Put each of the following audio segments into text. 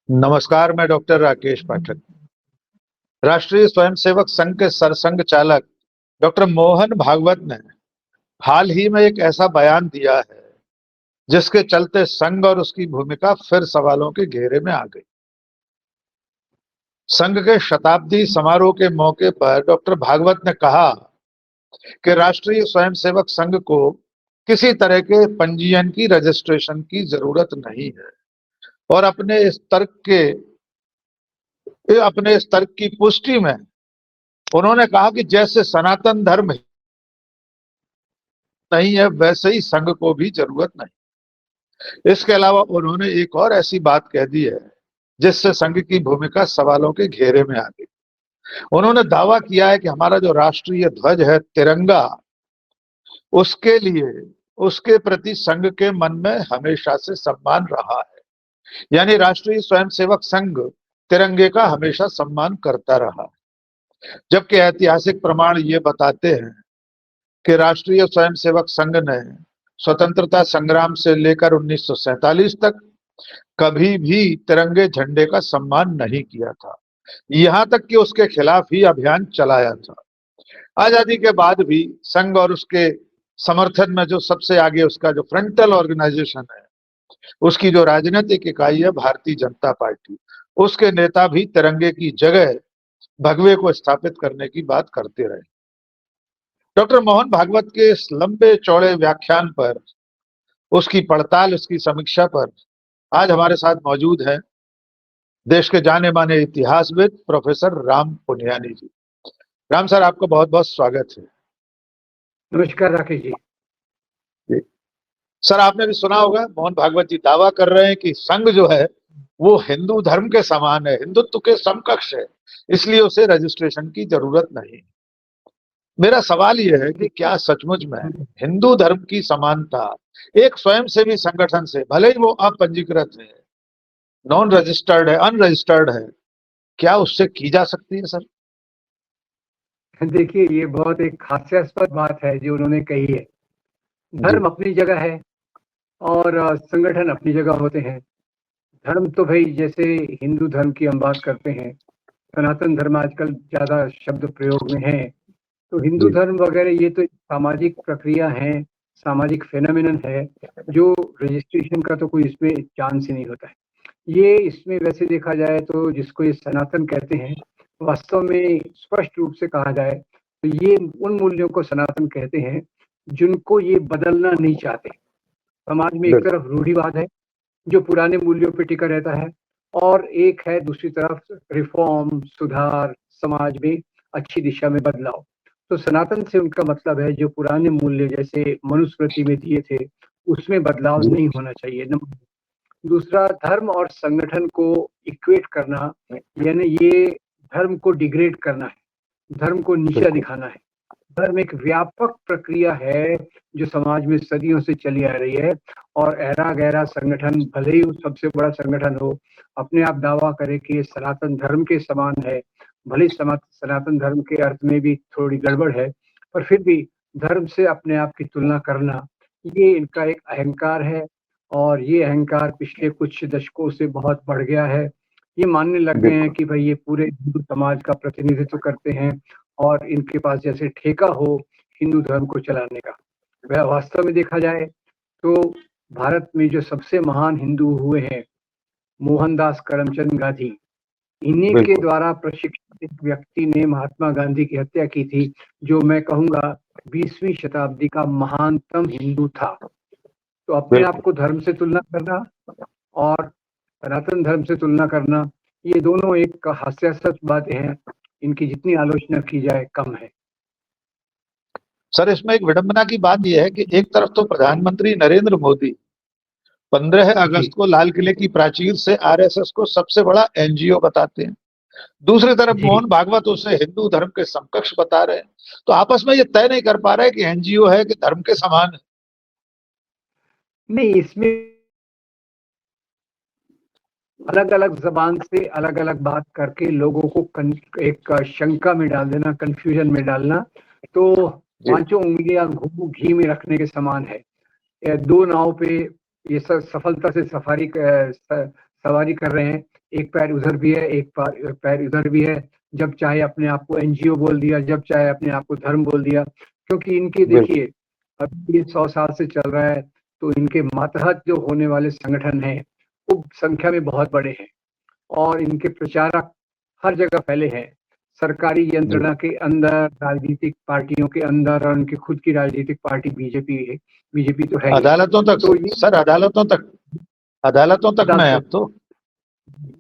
नमस्कार। मैं डॉक्टर राकेश पाठक। राष्ट्रीय स्वयंसेवक संघ के सरसंघ चालक डॉक्टर मोहन भागवत ने हाल ही में एक ऐसा बयान दिया है जिसके चलते संघ और उसकी भूमिका फिर सवालों के घेरे में आ गई। संघ के शताब्दी समारोह के मौके पर डॉक्टर भागवत ने कहा कि राष्ट्रीय स्वयंसेवक संघ को किसी तरह के पंजीयन की रजिस्ट्रेशन की जरूरत नहीं है और अपने इस तर्क की पुष्टि में उन्होंने कहा कि जैसे सनातन धर्म नहीं है वैसे ही संघ को भी जरूरत नहीं। इसके अलावा उन्होंने एक और ऐसी बात कह दी है जिससे संघ की भूमिका सवालों के घेरे में आ गई। उन्होंने दावा किया है कि हमारा जो राष्ट्रीय ध्वज है तिरंगा, उसके लिए उसके प्रति संघ के मन में हमेशा से सम्मान रहा है। यानी राष्ट्रीय स्वयंसेवक संघ तिरंगे का हमेशा सम्मान करता रहा, जबकि ऐतिहासिक प्रमाण ये बताते हैं कि राष्ट्रीय स्वयंसेवक संघ ने स्वतंत्रता संग्राम से लेकर 1947 तक कभी भी तिरंगे झंडे का सम्मान नहीं किया था, यहां तक कि उसके खिलाफ ही अभियान चलाया था। आजादी के बाद भी संघ और उसके समर्थन में जो सबसे आगे उसका जो फ्रंटल ऑर्गेनाइजेशन है, उसकी जो राजनीतिक इकाई है भारतीय जनता पार्टी, उसके नेता भी तिरंगे की जगह भगवे को स्थापित करने की बात करते रहे। डॉक्टर मोहन भागवत के इस लंबे चौड़े व्याख्यान पर, उसकी पड़ताल, उसकी समीक्षा पर आज हमारे साथ मौजूद हैं देश के जाने माने इतिहासविद प्रोफेसर राम पुनियानी जी। राम सर, आपका बहुत बहुत स्वागत है। नमस्कार राकेश जी। सर, आपने भी सुना होगा मोहन भागवत जी दावा कर रहे हैं कि संघ जो है वो हिंदू धर्म के समान है, हिंदुत्व के समकक्ष है, इसलिए उसे रजिस्ट्रेशन की जरूरत नहीं। मेरा सवाल यह है कि क्या सचमुच में हिंदू धर्म की समानता एक स्वयंसेवी संगठन से, भले ही वो अपंजीकृत है, नॉन रजिस्टर्ड है, अनरजिस्टर्ड है, क्या उससे की जा सकती है सर? देखिए, ये बहुत एक हास्यास्पद बात है जो उन्होंने कही है। धर्म अपनी जगह है और संगठन अपनी जगह होते हैं। धर्म तो भाई, जैसे हिंदू धर्म की हम बात करते हैं, सनातन धर्म आजकल ज्यादा शब्द प्रयोग में है, तो हिंदू धर्म वगैरह ये तो एक सामाजिक प्रक्रिया है, सामाजिक फेनोमेनन है, जो रजिस्ट्रेशन का तो कोई इसमें चांस ही नहीं होता है। ये इसमें वैसे देखा जाए तो जिसको ये सनातन कहते हैं, वास्तव में स्पष्ट रूप से कहा जाए तो ये उन मूल्यों को सनातन कहते हैं जिनको ये बदलना नहीं चाहते। समाज में एक तरफ रूढ़िवाद है जो पुराने मूल्यों पे टिका रहता है, और एक है दूसरी तरफ रिफॉर्म, सुधार, समाज में अच्छी दिशा में बदलाव। तो सनातन से उनका मतलब है जो पुराने मूल्य जैसे मनुस्मृति में दिए थे उसमें बदलाव नहीं होना चाहिए। दूसरा, धर्म और संगठन को इक्वेट करना, यानी ये धर्म को डिग्रेड करना है, धर्म को नीचा दिखाना है। धर्म एक व्यापक प्रक्रिया है जो समाज में सदियों से चली आ रही है, और ऐरा गैरा संगठन, भले ही वो सबसे बड़ा संगठन हो, अपने आप दावा करे कि ये सनातन धर्म के समान है, भले सनातन धर्म के अर्थ में भी थोड़ी गड़बड़ है, पर फिर भी धर्म से अपने आप की तुलना करना, ये इनका एक अहंकार है। और ये अहंकार पिछले कुछ दशकों से बहुत बढ़ गया है। ये मानने लग गए हैं कि भाई ये पूरे हिंदू समाज का प्रतिनिधित्व करते हैं और इनके पास जैसे ठेका हो हिंदू धर्म को चलाने का। वह वास्तव में देखा जाए तो भारत में जो सबसे महान हिंदू हुए हैं, मोहनदास करमचंद गांधी, इन्हीं के द्वारा प्रशिक्षित एक व्यक्ति ने महात्मा गांधी की हत्या की थी, जो मैं कहूंगा 20वीं शताब्दी का महानतम हिंदू था। तो अपने आप को धर्म से तुलना करना और सनातन धर्म से तुलना करना, ये दोनों एक हास्यास्पद बातें हैं। इनकी जितनी आलोचना की जाए कम है। सर, इसमें एक विडंबना की बात यह है कि एक तरफ तो प्रधानमंत्री नरेंद्र मोदी 15 अगस्त को लाल किले की प्राचीर से आरएसएस को सबसे बड़ा एनजीओ बताते हैं, दूसरी तरफ मोहन भागवत उसे हिंदू धर्म के समकक्ष बता रहे हैं। तो आपस में ये तय नहीं कर पा रहे कि एनजीओ है कि धर्म के समान है। नहीं, इसमें अलग अलग जबान से अलग अलग बात करके लोगों को एक शंका में डाल देना, कंफ्यूजन में डालना, तो पांचों उंगलियां घी में रखने के समान है। दो नाव पे ये सब सफलता से सवारी कर रहे हैं, एक पैर उधर भी है, एक पैर इधर भी है। जब चाहे अपने आप को एनजीओ बोल दिया, जब चाहे अपने आप को धर्म बोल दिया, क्योंकि इनके देखिए अब ये 100 साल से चल रहा है, तो इनके मातहत जो होने वाले संगठन हैं वो संख्या में बहुत बड़े हैं और इनके प्रचारक हर जगह फैले हैं, सरकारी यंत्रणा के अंदर, राजनीतिक पार्टियों के अंदर, और उनकी खुद की राजनीतिक पार्टी बीजेपी है, बीजेपी तो है ही। अदालतों तक तो ये सर, अदालतों तक में है अब तो।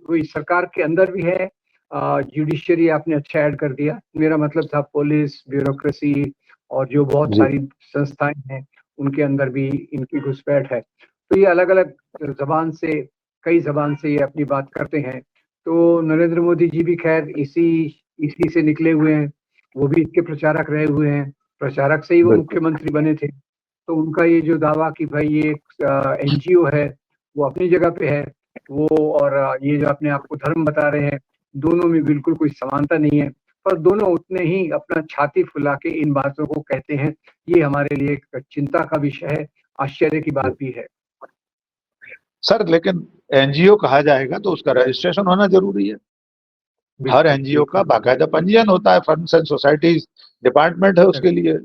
कोई सरकार के अंदर भी है, जुडिशरी आपने अच्छा ऐड कर दिया, मेरा मतलब था पुलिस, ब्यूरोक्रेसी और जो बहुत जी। सारी संस्थाएं हैं उनके अंदर भी इनकी घुसपैठ है। तो ये अलग अलग जबान से, कई जबान से ये अपनी बात करते हैं। तो नरेंद्र मोदी जी भी खैर इसी से निकले हुए हैं, वो भी इसके प्रचारक रहे हुए हैं, प्रचारक से ही वो बिल्कुल। मुख्यमंत्री बने थे। तो उनका ये जो दावा कि भाई ये एनजीओ है वो अपनी जगह पे है, वो और ये जो अपने आप को धर्म बता रहे हैं, दोनों में बिल्कुल कोई समानता नहीं है, पर दोनों उतने ही अपना छाती फुला के इन बातों को कहते हैं। ये हमारे लिए एक चिंता का विषय है, आश्चर्य की बात भी है। सर लेकिन एनजीओ कहा जाएगा तो उसका रजिस्ट्रेशन होना जरूरी है। हर एनजीओ का बाकायदा पंजीयन होता है, फंड्स एंड सोसाइटीज डिपार्टमेंट है उसके लिए।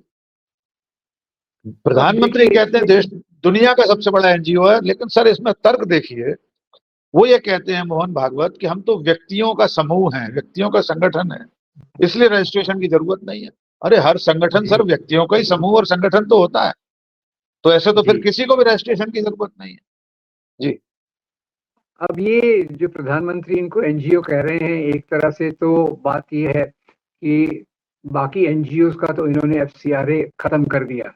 प्रधानमंत्री कहते हैं देश दुनिया का सबसे बड़ा एनजीओ है, लेकिन सर इसमें तर्क देखिए, वो ये कहते हैं मोहन भागवत कि हम तो व्यक्तियों का समूह हैं, व्यक्तियों का संगठन है, इसलिए रजिस्ट्रेशन की जरूरत नहीं है। अरे हर संगठन सर व्यक्तियों का ही समूह और संगठन तो होता है, तो ऐसे तो फिर किसी को भी रजिस्ट्रेशन की जरूरत नहीं है। जी। अब ये जो प्रधानमंत्री इनको एनजीओ कह रहे हैं, एक तरह से तो बात ये है कि बाकी एनजीओ का तो इन्होंने एफसीआरए खत्म कर दिया,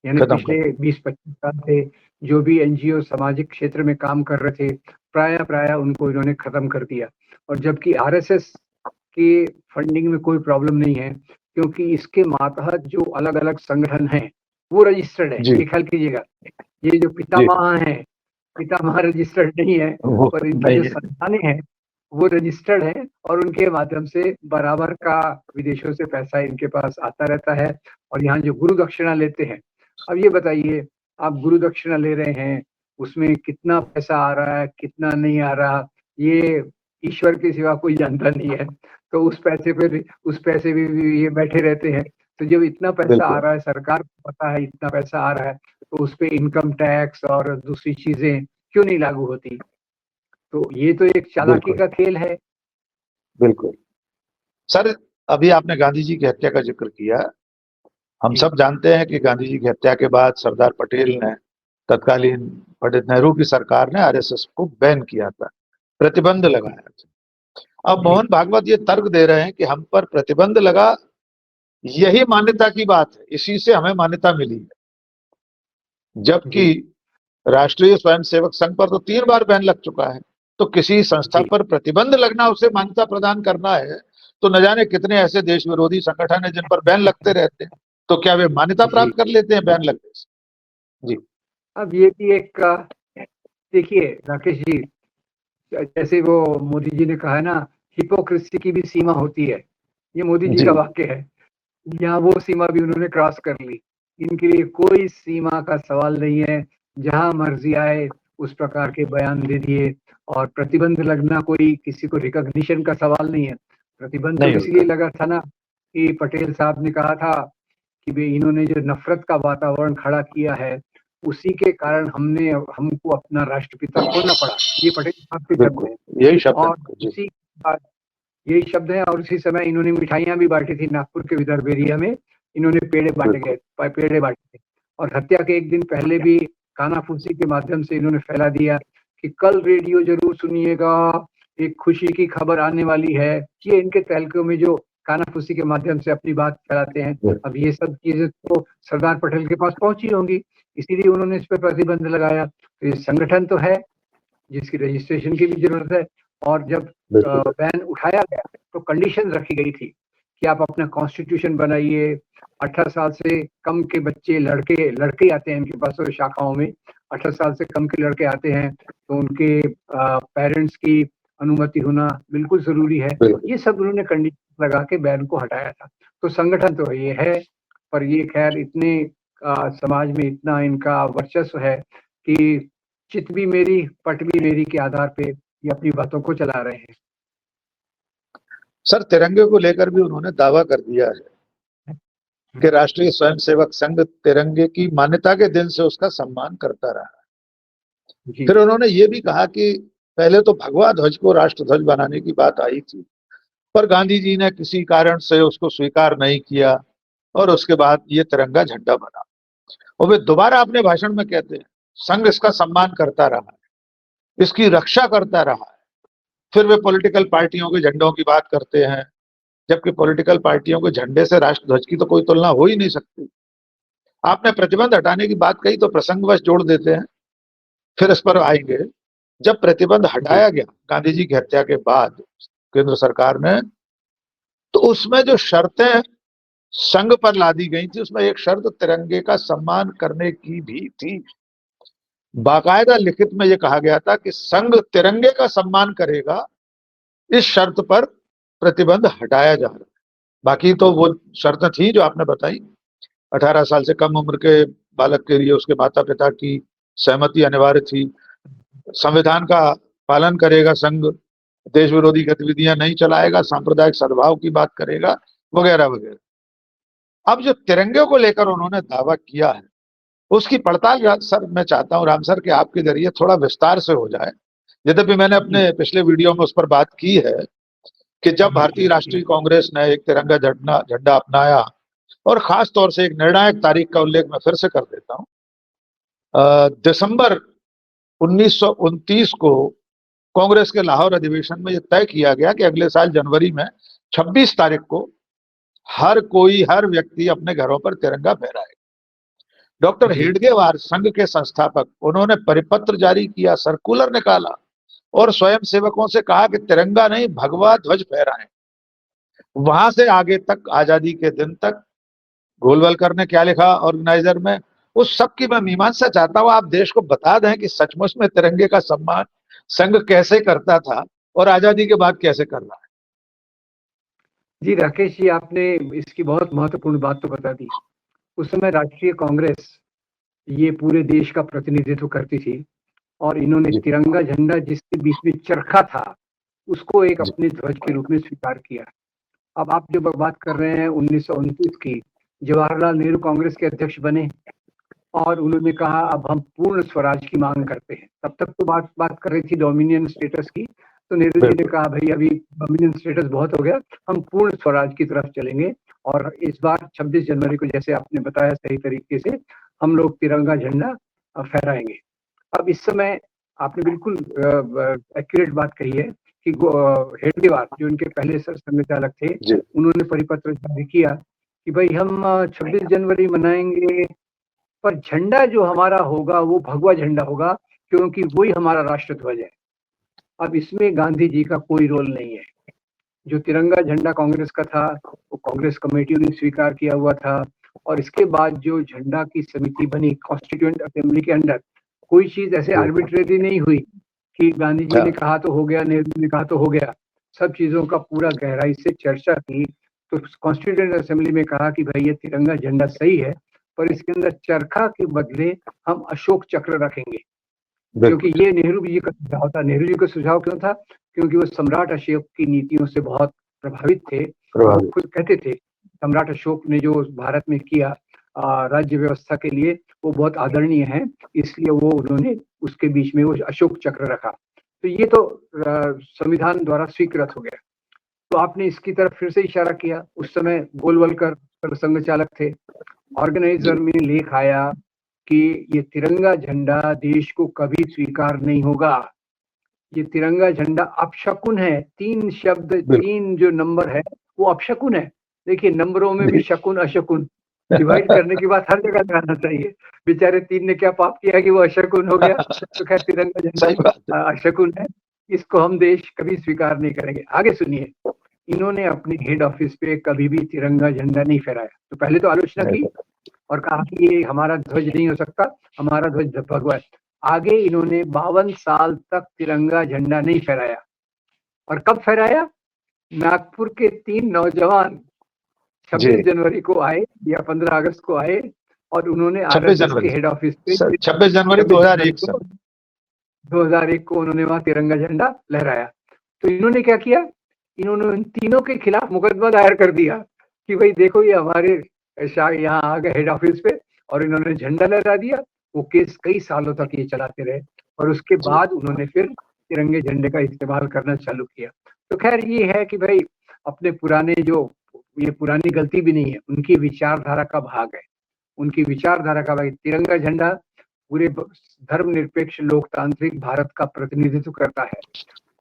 यानी पिछले 20-25 साल से जो भी एनजीओ सामाजिक क्षेत्र में काम कर रहे थे, प्राय उनको इन्होंने खत्म कर दिया। और जबकि आरएसएस की फंडिंग में कोई प्रॉब्लम नहीं है, क्योंकि इसके मातहत जो अलग अलग संगठन हैं वो रजिस्टर्ड है। ये ख्याल कीजिएगा, ये जो पितामह हैं, पितामह रजिस्टर्ड नहीं है, पर इनकी जो संस्थानें हैं वो रजिस्टर्ड है और उनके माध्यम से बराबर का विदेशों से पैसा इनके पास आता रहता है। और यहाँ जो गुरु दक्षिणा लेते हैं, अब ये बताइए, आप गुरु दक्षिणा ले रहे हैं, उसमें कितना पैसा आ रहा है, कितना नहीं आ रहा, ये ईश्वर के सिवा कोई जानता नहीं है। तो उस पैसे भी ये बैठे रहते हैं। तो जब इतना पैसा आ रहा है, सरकार को पता है इतना पैसा आ रहा है, तो उस पे इनकम टैक्स और दूसरी चीजें क्यों नहीं लागू होती? तो ये तो एक चालाकी का खेल है। बिल्कुल सर, अभी आपने गांधी जी की हत्या का जिक्र किया। हम सब जानते हैं कि गांधी जी की हत्या के बाद सरदार पटेल ने, तत्कालीन पंडित नेहरू की सरकार ने आरएसएस को बैन किया था, प्रतिबंध लगाया था। अब मोहन भागवत ये तर्क दे रहे हैं कि हम पर प्रतिबंध लगा, यही मान्यता की बात है, इसी से हमें मान्यता मिली है। जबकि राष्ट्रीय स्वयंसेवक संघ पर तो 3 बार बैन लग चुका है। तो किसी संस्था पर प्रतिबंध लगना, उसे मान्यता प्रदान करना है, तो न जाने कितने ऐसे देश विरोधी संगठन है जिन पर बैन लगते रहते हैं। तो क्या वे मान्यता प्राप्त कर लेते हैं बैन लगने से? जी। अब ये भी एक, देखिए राकेश जी, जैसे वो मोदी जी ने कहा है ना, हिपोक्रेसी की भी सीमा होती है, ये मोदी जी का वाक्य है। यहाँ वो सीमा भी उन्होंने क्रॉस कर ली। इनके लिए कोई सीमा का सवाल नहीं है, जहां मर्जी आए उस प्रकार के बयान दे दिए। और प्रतिबंध लगना कोई किसी को रिकॉग्निशन का सवाल नहीं है। प्रतिबंध तो इसलिए लगा था ना कि पटेल साहब ने कहा था कि भाई इन्होंने जो नफरत का वातावरण खड़ा किया है, उसी के कारण हमको अपना राष्ट्रपिता खोना पड़ा। ये पटेल साहब के शब्द हैं, यही शब्द और उसी यही शब्द है। और उसी समय इन्होंने मिठाइयां भी बांटी थी नागपुर के विदर्भ एरिया में, इन्होंने पेड़े बांटे थे। और हत्या के एक दिन पहले भी कानाफूसी के माध्यम से इन्होंने फैला दिया कि कल रेडियो जरूर सुनिएगा, एक खुशी की खबर आने वाली है। ये इनके तहलकों में जो कानाफूसी के माध्यम से अपनी बात फैलाते हैं। अब ये सब चीजें तो सरदार पटेल के पास पहुंची होंगी, इसीलिए उन्होंने इस पर प्रतिबंध लगाया। तो ये संगठन तो है जिसकी रजिस्ट्रेशन की भी जरूरत है। और जब बैन उठाया गया तो कंडीशन रखी गई थी कि आप अपना कॉन्स्टिट्यूशन बनाइए, 18 साल से कम के बच्चे, लड़के आते हैं इनके पास तो शाखाओं में, 18 साल से कम के लड़के आते हैं तो उनके पेरेंट्स की अनुमति होना बिल्कुल जरूरी है। ये सब उन्होंने कंडीशन लगा के बैन को हटाया था। तो संगठन तो ये है, पर ये खैर इतने समाज में इतना इनका वर्चस्व है कि चित भी मेरी पट भी मेरी के आधार पे ये अपनी बातों को चला रहे हैं। सर, तिरंगे को लेकर भी उन्होंने दावा कर दिया है कि राष्ट्रीय स्वयंसेवक संघ तिरंगे की मान्यता के दिन से उसका सम्मान करता रहा। जी फिर उन्होंने ये भी कहा कि पहले तो भगवा ध्वज को राष्ट्र ध्वज बनाने की बात आई थी, पर गांधी जी ने किसी कारण से उसको स्वीकार नहीं किया और उसके बाद ये तिरंगा झंडा बना। और वे दोबारा अपने भाषण में कहते हैं, संघ इसका सम्मान करता रहा है, इसकी रक्षा करता रहा है। फिर वे पॉलिटिकल पार्टियों के झंडों की बात करते हैं, जबकि पॉलिटिकल पार्टियों के झंडे से राष्ट्र ध्वज की तो कोई तुलना हो ही नहीं सकती। आपने प्रतिबंध हटाने की बात कही तो प्रसंगवश जोड़ देते हैं, फिर इस पर आएंगे। जब प्रतिबंध हटाया गया गांधी जी की हत्या के बाद केंद्र सरकार ने, तो उसमें जो शर्तें संघ पर लादी गई थी, उसमें एक शर्त तिरंगे का सम्मान करने की भी थी। बाकायदा लिखित में यह कहा गया था कि संघ तिरंगे का सम्मान करेगा, इस शर्त पर प्रतिबंध हटाया जा रहा है। बाकी तो वो शर्तें थी जो आपने बताई। 18 साल से कम उम्र के बालक के लिए उसके माता पिता की सहमति अनिवार्य थी। संविधान का पालन करेगा संघ, देश विरोधी गतिविधियां नहीं चलाएगा, सांप्रदायिक सद्भाव की बात करेगा, वगैरह वगैरह। अब जो तिरंगे को लेकर उन्होंने दावा किया है, उसकी पड़ताल सर मैं चाहता हूं राम सर कि आपके जरिए थोड़ा विस्तार से हो जाए। यद्यपि मैंने अपने पिछले वीडियो में उस पर बात की है कि जब भारतीय राष्ट्रीय कांग्रेस ने एक तिरंगा झंडा अपनाया, और खास तौर से एक निर्णायक तारीख का उल्लेख मैं फिर से कर देता हूं, दिसंबर 1929 को कांग्रेस के लाहौर अधिवेशन में यह तय किया गया कि अगले साल जनवरी में 26 तारीख को हर व्यक्ति अपने घरों पर तिरंगा फहराए। डॉक्टर हेडगेवार संघ के संस्थापक, उन्होंने परिपत्र जारी किया, सर्कुलर निकाला और स्वयं सेवकों से कहा कि तिरंगा नहीं भगवा ध्वज फहराएं। वहां से आगे तक, आजादी के दिन तक, गोलवलकर ने क्या लिखा ऑर्गेनाइजर में, उस सब की मैं मीमांसा चाहता हूं। आप देश को बता दें कि सचमुच में तिरंगे का सम्मान संघ कैसे करता था और आजादी के बाद कैसे कर रहा है। जी राकेश जी, आपने इसकी बहुत महत्वपूर्ण बात तो बता दी। उस समय राष्ट्रीय कांग्रेस ये पूरे देश का प्रतिनिधित्व करती थी और इन्होंने तिरंगा झंडा जिसके बीच में चरखा था, उसको एक अपने ध्वज के रूप में स्वीकार किया। अब आप जो बात कर रहे हैं 1929 की, जवाहरलाल नेहरू कांग्रेस के अध्यक्ष बने और उन्होंने कहा अब हम पूर्ण स्वराज की मांग करते हैं। तब तक तो बात कर रही थी डोमिनियन स्टेटस की, तो नेहरू जी ने कहा भाई अभी डोमिनियन स्टेटस बहुत हो गया, हम पूर्ण स्वराज की तरफ चलेंगे। और इस बार 26 जनवरी को, जैसे आपने बताया सही तरीके से, हम लोग तिरंगा झंडा फहराएंगे। अब इस समय आपने बिल्कुल एक्यूरेट बात कही है कि हेडगेवार जो इनके पहले संघ चालक थे, उन्होंने परिपत्र जारी किया कि भाई हम 26 जनवरी मनाएंगे, पर झंडा जो हमारा होगा वो भगवा झंडा होगा, क्योंकि वही हमारा राष्ट्र ध्वज है। अब इसमें गांधी जी का कोई रोल नहीं है। जो तिरंगा झंडा कांग्रेस का था वो कांग्रेस कमेटियों ने स्वीकार किया हुआ था, और इसके बाद जो झंडा की समिति बनी कॉन्स्टिट्यूएंट असेंबली के अंडर, कोई चीज ऐसे आर्बिट्रेरी नहीं हुई कि गांधी जी ने कहा तो हो गया, नेहरू ने कहा तो हो गया। सब चीजों का पूरा गहराई से चर्चा की, तो कॉन्स्टिट्यूएंट असेंबली में कहा कि भाई ये तिरंगा झंडा सही है, पर इसके अंदर चरखा के बदले हम अशोक चक्र रखेंगे। क्योंकि ये नेहरू जी का सुझाव था। नेहरू जी का सुझाव क्यों था? क्योंकि वो सम्राट अशोक की नीतियों से बहुत प्रभावित थे। वो खुद कहते थे सम्राट अशोक ने जो भारत में किया राज्य व्यवस्था के लिए, वो बहुत आदरणीय है, इसलिए वो उन्होंने उसके बीच में वो अशोक चक्र रखा। तो ये तो संविधान द्वारा स्वीकृत हो गया। तो आपने इसकी तरफ फिर से इशारा किया। उस समय गोलवलकर संघ चालक थे। ऑर्गेनाइजर में लेख आया कि ये तिरंगा झंडा देश को कभी स्वीकार नहीं होगा, ये तिरंगा झंडा अपशकुन है। 3 शब्द, 3 जो नंबर है वो अपशकुन है। देखिए नंबरों में भी शकुन अशकुन, डिवाइड करने की बात हर जगह आना चाहिए। बेचारे 3 ने क्या पाप किया कि वो अशकुन हो गया? तो खैर तिरंगा झंडा अशकुन है, इसको हम देश कभी स्वीकार नहीं करेंगे। आगे सुनिए, इन्होंने अपने हेड ऑफिस पे कभी भी तिरंगा झंडा नहीं फहराया। तो पहले तो आलोचना की और कहा कि ये हमारा ध्वज नहीं हो सकता, हमारा ध्वज भगवा है। आगे इन्होंने 52 साल तक तिरंगा झंडा नहीं फहराया। और कब फहराया? नागपुर के 3 नौजवान 26 जनवरी को आए या 15 अगस्त को आए और उन्होंने आरएसएस के हेड ऑफिस पे 26 जनवरी 2001 2001 को उन्होंने वहां तिरंगा झंडा लहराया। तो इन्होंने क्या किया, इन्होंने इन तीनों के खिलाफ मुकदमा दायर कर दिया कि भाई देखो ये हमारे यहाँ आ गए हेड ऑफिस पे और इन्होंने झंडा लहरा दिया। वो केस कई सालों तक ये चलाते रहे और उसके जी बाद उन्होंने फिर तिरंगे झंडे का इस्तेमाल करना चालू किया। तो खैर ये है कि भाई अपने पुराने जो, ये पुरानी गलती भी नहीं है, उनकी विचारधारा का भाग है। उनकी विचारधारा का भाई तिरंगा झंडा पूरे धर्मनिरपेक्ष लोकतांत्रिक भारत का प्रतिनिधित्व करता है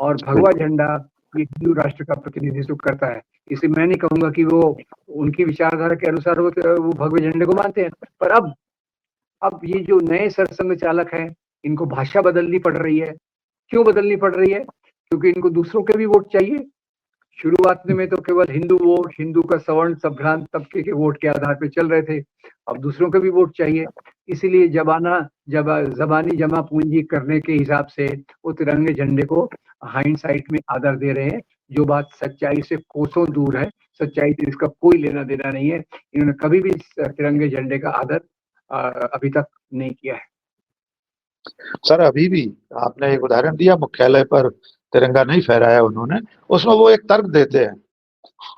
और भगवा बिल्कुल। झंडा ये हिंदू राष्ट्र का प्रतिनिधित्व करता है। इसे मैं नहीं कहूंगा कि वो उनकी विचारधारा के अनुसार वो भगवे झंडे को मानते हैं, पर अब ये जो नए सरसंघ चालक हैं, इनको भाषा बदलनी पड़ रही है। क्यों बदलनी पड़ रही है? क्योंकि इनको दूसरों के भी वोट चाहिए। शुरुआत में तो केवल हिंदू वोट, हिंदू का सवर्ण संभ्रांत तबके के वोट के आधार पे चल रहे थे। अब दूसरों के भी वोट चाहिए, इसीलिए जबानी जमा पूंजी करने के हिसाब से वो तिरंगे झंडे को हाइंडसाइट में आदर दे रहे हैं, जो बात सच्चाई से कोसों दूर है। सच्चाई से इसका कोई लेना देना नहीं है। इन्होंने कभी भी तिरंगे झंडे का आदर अभी तक नहीं किया है। सर अभी भी आपने एक उदाहरण दिया, मुख्यालय पर तिरंगा नहीं फहराया उन्होंने। उसमें वो एक तर्क देते हैं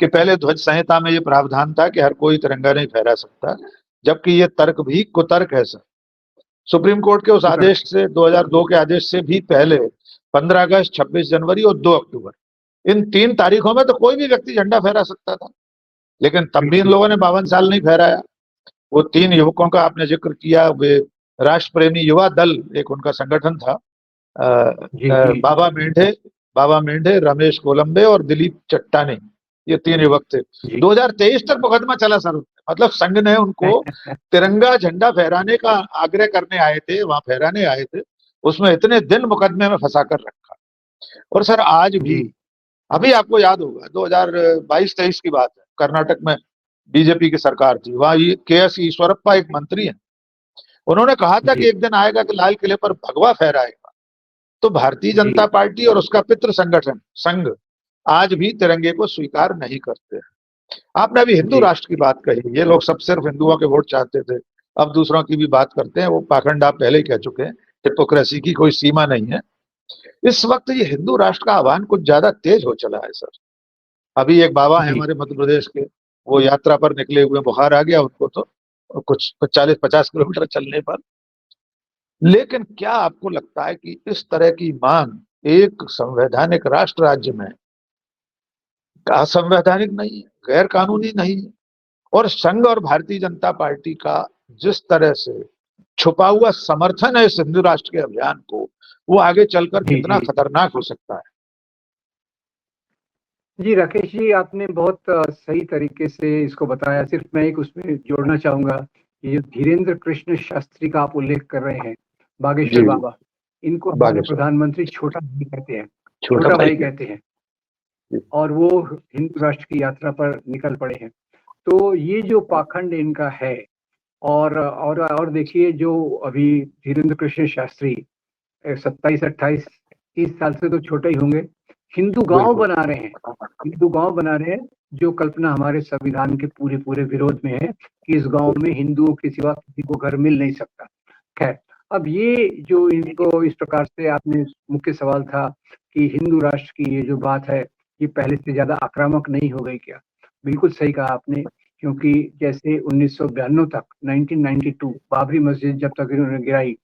कि पहले ध्वज संहिता में ये प्रावधान था कि हर कोई तिरंगा नहीं फहरा सकता, जबकि ये तर्क भी कुतर्क है सर। सुप्रीम कोर्ट के उस कुतर्क आदेश से, 2002 के आदेश से भी पहले 15 अगस्त, 26 जनवरी और 2 अक्टूबर, इन 3 तारीखों में तो कोई भी व्यक्ति झंडा फहरा सकता था, लेकिन तब भी इन बिल्कुल। लोगों ने 52 साल नहीं फहराया। वो 3 युवकों का आपने जिक्र किया, वे राष्ट्र प्रेमी युवा दल एक उनका संगठन था, अ, जी जी बाबा मेंढे, रमेश कोलंबे और दिलीप चट्टानी, ये 3 युवक थे। जी। 2023 तक मुकदमा चला सर। मतलब संघ ने उनको तिरंगा झंडा फहराने का आग्रह करने आए थे, वहां फहराने आए थे, उसमें इतने दिन मुकदमे में फंसा कर रखा। और सर आज भी, जी अभी आपको याद होगा 2022-23 की बात है, कर्नाटक में बीजेपी की सरकार थी, वहां ये के एस ईश्वरप्पा एक मंत्री है, उन्होंने कहा था कि जी एक दिन आएगा कि लाल किले पर भगवा फहराएगा। तो भारतीय जनता जी पार्टी और उसका पितृ संगठन संघ आज भी तिरंगे को स्वीकार नहीं करते हैं। आपने अभी हिंदू जी राष्ट्र की बात कही, ये लोग सब सिर्फ हिंदुओं के वोट चाहते थे, अब दूसरों की भी बात करते हैं। वो पाखंड आप पहले ही कह चुके हैं, हिपोक्रेसी की कोई सीमा नहीं है। इस वक्त ये हिंदू राष्ट्र का आह्वान कुछ ज्यादा तेज हो चला है सर। अभी एक बाबा है जी। हमारे मध्य प्रदेश के, वो यात्रा पर निकले हुए, बुखार आ गया उनको, तो कुछ 40-50 किलोमीटर चलने पर। लेकिन क्या आपको लगता है कि इस तरह की मांग एक संवैधानिक राष्ट्र राज्य में असंवैधानिक नहीं है, गैर कानूनी नहीं है? और संघ और भारतीय जनता पार्टी का जिस तरह से छुपा हुआ समर्थन है इस हिंदू राष्ट्र के अभियान को, वो आगे चलकर जी कितना जी खतरनाक हो सकता है? जी राकेश जी, आपने बहुत सही तरीके से इसको बताया। सिर्फ मैं एक उसमें जोड़ना चाहूंगा, ये जो धीरेन्द्र कृष्ण शास्त्री का आप उल्लेख कर रहे हैं, बागेश्वर जी बाबा, इनको हमारे बागेश्वर, प्रधानमंत्री छोटा भाई कहते हैं। छोटा छोटा भाई भाई के। कहते हैं और वो हिंदू राष्ट्र की यात्रा पर निकल पड़े हैं। तो ये जो पाखंड इनका है, और देखिए जो अभी धीरेन्द्र कृष्ण शास्त्री 27-28-30 साल से तो छोटे ही होंगे, हिंदू गांव बिल्कुल। बना रहे हैं। हिंदू गांव बना रहे हैं, जो कल्पना हमारे संविधान के पूरे पूरे विरोध में है कि इस गांव में हिंदुओं के सिवा किसी को घर मिल नहीं सकता। खैर, अब ये जो इनको इस प्रकार से, आपने मुख्य सवाल था कि हिंदू राष्ट्र की ये जो बात है, ये पहले से ज्यादा आक्रामक नहीं हो गई क्या? बिल्कुल सही कहा आपने, क्योंकि जैसे 1992 तक, 1992 बाबरी मस्जिद जब तक इन्होंने गिराई,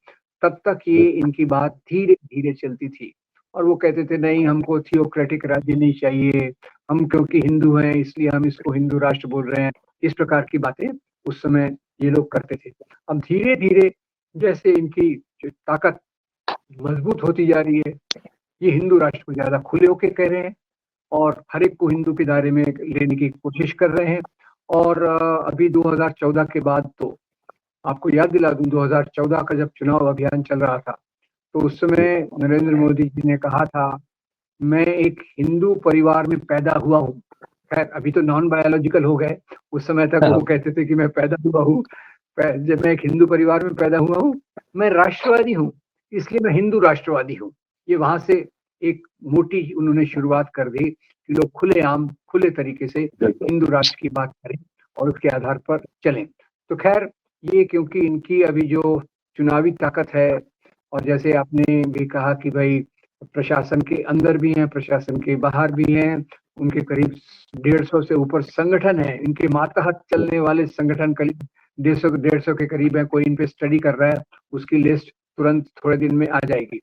तब तक ये इनकी बात धीरे धीरे चलती थी। और वो कहते थे नहीं, हमको थियोक्रेटिक राज्य नहीं चाहिए, हम क्योंकि हिंदू हैं इसलिए हम इसको हिंदू राष्ट्र बोल रहे हैं। इस प्रकार की बातें उस समय ये लोग करते थे। अब धीरे धीरे जैसे इनकी जो ताकत मजबूत होती जा रही है, ये हिंदू राष्ट्र को ज्यादा खुले होके कह रहे हैं और हर एक को हिंदू के दायरे में लेने की कोशिश कर रहे हैं। और अभी 2014 के बाद तो आपको याद दिला दूं, 2014 का जब चुनाव अभियान चल रहा था, तो उस समय नरेंद्र मोदी जी ने कहा था, मैं एक हिंदू परिवार में पैदा हुआ हूँ। खैर अभी तो नॉन बायोलॉजिकल हो गए, उस समय तक वो कहते थे कि मैं पैदा हुआ हूँ, जब मैं एक हिंदू परिवार में पैदा हुआ हूँ, मैं राष्ट्रवादी हूँ, इसलिए मैं हिंदू राष्ट्रवादी हूँ। ये वहां से एक मोटी उन्होंने शुरुआत कर दी कि लोग खुलेआम खुले तरीके से हिंदू राष्ट्र की बात करें और उसके आधार पर चलें। तो खैर, ये क्योंकि इनकी अभी जो चुनावी ताकत है, और जैसे आपने भी कहा कि भाई प्रशासन के अंदर भी हैं, प्रशासन के बाहर भी हैं, उनके करीब 150 से ऊपर संगठन है, इनके मातहत चलने वाले संगठन करीब 150 के करीब है। कोई इन पे स्टडी कर रहा है, उसकी लिस्ट तुरंत थोड़े दिन में आ जाएगी।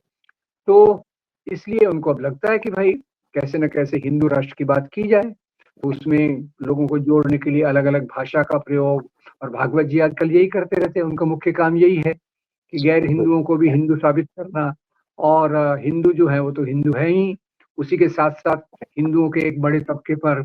तो इसलिए उनको अब लगता है कि भाई कैसे न कैसे हिंदू राष्ट्र की बात की जाए। तो उसमें लोगों को जोड़ने के लिए अलग अलग भाषा का प्रयोग, और भागवत जी आजकल यही करते रहते हैं, उनका मुख्य काम यही है कि गैर हिंदुओं को भी हिंदू साबित करना। और हिंदू जो है वो तो हिंदू है ही, उसी के साथ साथ हिंदुओं के एक बड़े तबके पर,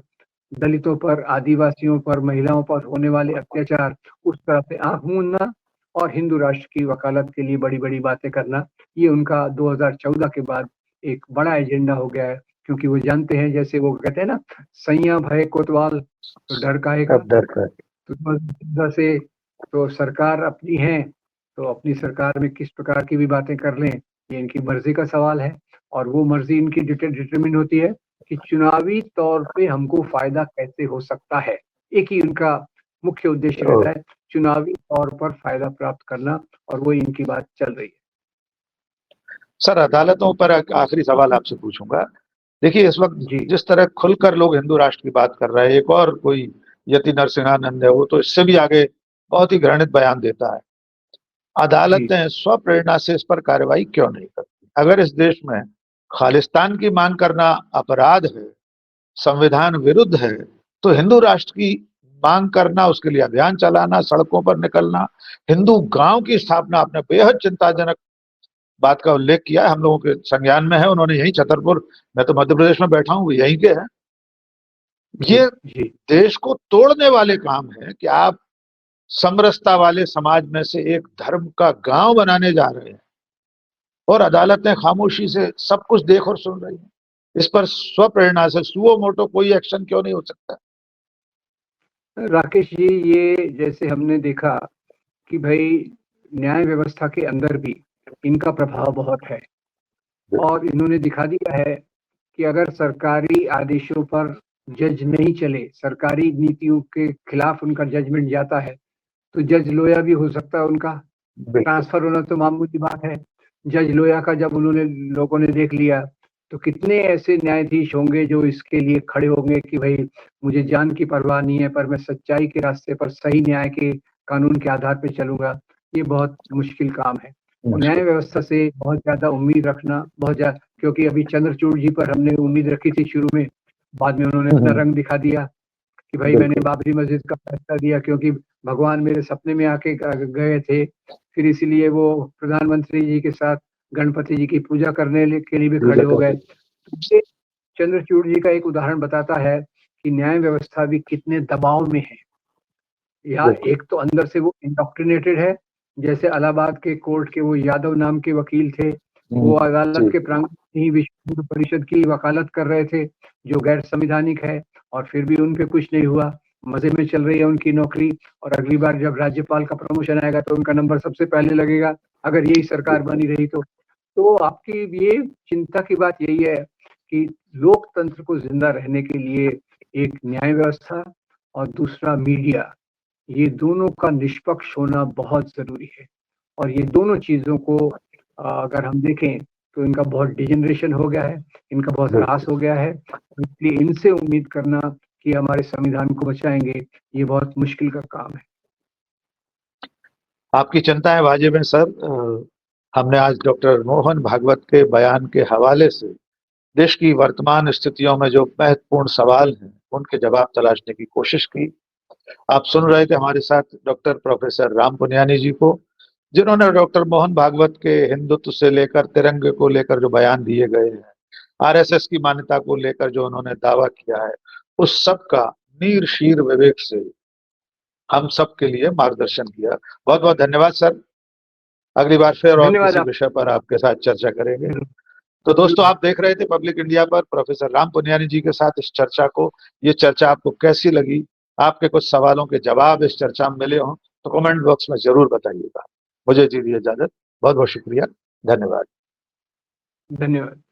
दलितों पर, आदिवासियों पर, महिलाओं पर होने वाले अत्याचार, उस तरह से आंख मूंदना और हिंदू राष्ट्र की वकालत के लिए बड़ी बड़ी बातें करना, ये उनका 2014 के बाद एक बड़ा एजेंडा हो गया है। क्योंकि वो जानते हैं, जैसे वो कहते हैं ना, सैया भय कोतवाल तो डर काहेगा। अब डर का तो 2014 से तो सरकार अपनी है, तो अपनी सरकार में किस प्रकार की भी बातें कर लें, ये इनकी मर्जी का सवाल है। और वो मर्जी इनकी डिटरमिन होती है कि चुनावी तौर पे हमको फायदा कैसे हो सकता है। एक ही उनका मुख्य उद्देश्य रहता है, चुनावी तौर पर फायदा प्राप्त करना, और वो इनकी बात चल रही है। सर, अदालतों पर आखिरी सवाल आपसे पूछूंगा। देखिए, इस वक्त जी जिस तरह खुलकर लोग हिंदू राष्ट्र की बात कर रहे हैं, एक और कोई यति नरसिंहानंद है, वो तो इससे भी आगे बहुत ही घृणित बयान देता है। जी अदालतें स्वप्रेरणा से इस पर कार्रवाई क्यों नहीं करती? अगर इस देश में खालिस्तान की मांग करना अपराध है, संविधान विरुद्ध है, तो हिंदू राष्ट्र की मांग करना, उसके लिए अभियान चलाना, सड़कों पर निकलना, हिंदू गांव की स्थापना, आपने बेहद चिंताजनक बात का उल्लेख किया है, हम लोगों के संज्ञान में है। उन्होंने यही छतरपुर, मैं तो मध्य प्रदेश में बैठा हूँ, यहीं के हैं। जी ये जी देश को तोड़ने वाले काम है कि आप समरसता वाले समाज में से एक धर्म का गांव बनाने जा रहे हैं, और अदालतें खामोशी से सब कुछ देख और सुन रही हैं। इस पर स्वप्रेरणा से सुओ मोटो कोई एक्शन क्यों नहीं हो सकता? राकेश जी, ये जैसे हमने देखा कि भाई न्याय व्यवस्था के अंदर भी इनका प्रभाव बहुत है, और इन्होंने दिखा दिया है कि अगर सरकारी आदेशों पर जज नहीं चले, सरकारी नीतियों के खिलाफ उनका जजमेंट जाता है, तो जज लोया भी हो सकता है उनका। बिल्कुल। ट्रांसफर होना तो मामूली बात है। जज लोया का जब उन्होंने, लोगों ने देख लिया, तो कितने ऐसे न्यायाधीश होंगे जो इसके लिए खड़े होंगे कि भाई मुझे जान की परवाह नहीं है, पर मैं सच्चाई के रास्ते पर, सही न्याय के कानून के आधार पर चलूंगा। ये बहुत मुश्किल काम है। न्याय व्यवस्था से बहुत ज्यादा उम्मीद रखना बहुत ज्यादा, क्योंकि अभी चंद्रचूड़ जी पर हमने उम्मीद रखी थी शुरू में, बाद में उन्होंने अपना रंग दिखा दिया कि भाई मैंने बिल्कुल। बाबरी मस्जिद का फैसला दिया क्योंकि भगवान मेरे सपने में आके गए थे, फिर इसीलिए वो प्रधानमंत्री जी के साथ गणपति जी की पूजा करने के लिए भी खड़े पूजा हो गए। करते तो ये चंद्रचूड़ जी का एक उदाहरण बताता है कि न्याय व्यवस्था भी कितने दबाव में है। या बिल्कुल। एक तो अंदर से वो इंडोक्ट्रिनेटेड है, जैसे इलाहाबाद के कोर्ट के वो यादव नाम के वकील थे, वो अदालत जी। के प्रांगण में ही विश्व हिंदू परिषद की वकालत कर रहे थे, जो गैर संवैधानिक है, और फिर भी उन पे कुछ नहीं हुआ। मजे में चल रही है उनकी नौकरी, और अगली बार जब राज्यपाल का प्रमोशन आएगा तो उनका नंबर सबसे पहले लगेगा, अगर यही सरकार बनी रही तो। तो आपकी ये चिंता की बात यही है कि लोकतंत्र को जिंदा रहने के लिए एक न्याय व्यवस्था और दूसरा मीडिया, ये दोनों का निष्पक्ष होना बहुत जरूरी है। और ये दोनों चीजों को अगर हम देखें तो इनका बहुत डिजेनरेशन हो गया है, इनका बहुत ह्रास हो गया है। इसलिए इनसे उम्मीद करना कि हमारे संविधान को बचाएंगे, ये बहुत मुश्किल का काम है। आपकी चिंता है वाजिब है सर। हमने आज डॉक्टर मोहन भागवत के बयान के हवाले से देश की वर्तमान स्थितियों में जो महत्वपूर्ण सवाल हैं, उनके जवाब तलाशने की कोशिश की। आप सुन रहे थे हमारे साथ डॉक्टर प्रोफेसर राम पुनियानी जी को, जिन्होंने डॉक्टर मोहन भागवत के हिंदुत्व से लेकर तिरंगे को लेकर जो बयान दिए गए हैं, आरएसएस की मान्यता को लेकर जो उन्होंने दावा किया है, उस सब का नीर शीर विवेक से हम सब के लिए मार्गदर्शन किया। बहुत बहुत धन्यवाद सर। अगली बार फिर और धन्यवाद किसी आप। विषय पर आपके साथ चर्चा करेंगे। जरूर तो दोस्तों, जरूर। आप देख रहे थे पब्लिक इंडिया पर प्रोफेसर राम पुनियानी जी के साथ इस चर्चा को। ये चर्चा आपको कैसी लगी? आपके कुछ सवालों के जवाब इस चर्चा में मिले हों तो कमेंट बॉक्स में जरूर बताइएगा। मुझे दीजिए इजाजत। बहुत बहुत शुक्रिया। धन्यवाद। धन्यवाद।